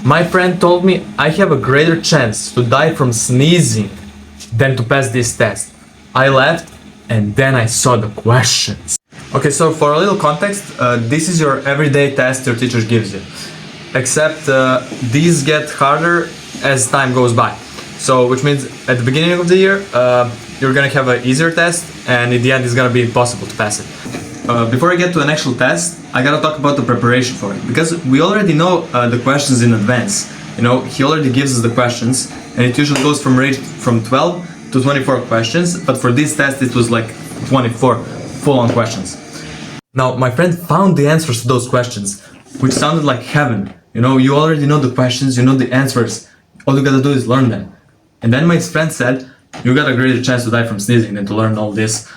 My friend told me I have a greater chance to die from sneezing than to pass this test. I left and then I saw the questions. Okay, so for a little context, this is your everyday test your teacher gives you. Except these get harder as time goes by. So, which means at the beginning of the year, you're gonna have an easier test, and in the end, it's gonna be impossible to pass it. Before I get to an actual test, I gotta talk about the preparation for it, because we already know the questions in advance. You know, he already gives us the questions, and it usually goes from 12 to 24 questions, but for this test, it was like 24 full-on questions. Now, my friend found the answers to those questions, which sounded like heaven. You know, you already know the questions, you know the answers. All you gotta do is learn them. And then my friend said, you got a greater chance to die from sneezing than to learn all this.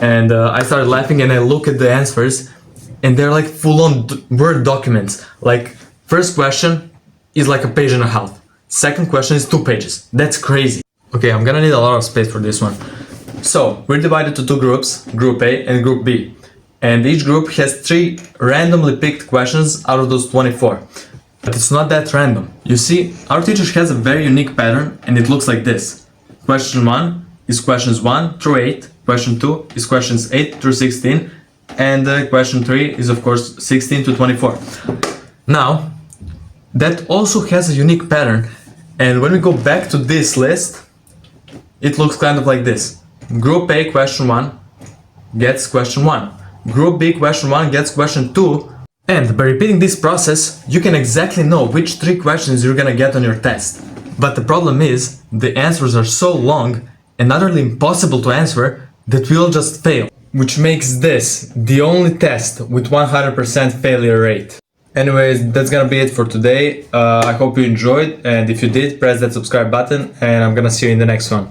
And I started laughing and I look at the answers and they're like full-on Word documents. Like, first question is like a page and a half. Second question is 2 pages. That's crazy. Okay, I'm gonna need a lot of space for this one. So, we're divided to 2 groups, Group A and Group B. And each group has 3 randomly picked questions out of those 24. But it's not that random. You see, our teacher has a very unique pattern and it looks like this. Question 1 is questions 1 through 8, question 2 is questions 8 through 16, and question 3 is of course 16 to 24. Now, that also has a unique pattern, and when we go back to this list, it looks kind of like this. Group A question 1 gets question 1. Group B question 1 gets question 2. And by repeating this process, you can exactly know which 3 questions you're gonna get on your test. But the problem is, the answers are so long and utterly impossible to answer that we'll just fail. Which makes this the only test with 100% failure rate. Anyways, that's gonna be it for today. I hope you enjoyed, and if you did, press that subscribe button, and I'm gonna see you in the next one.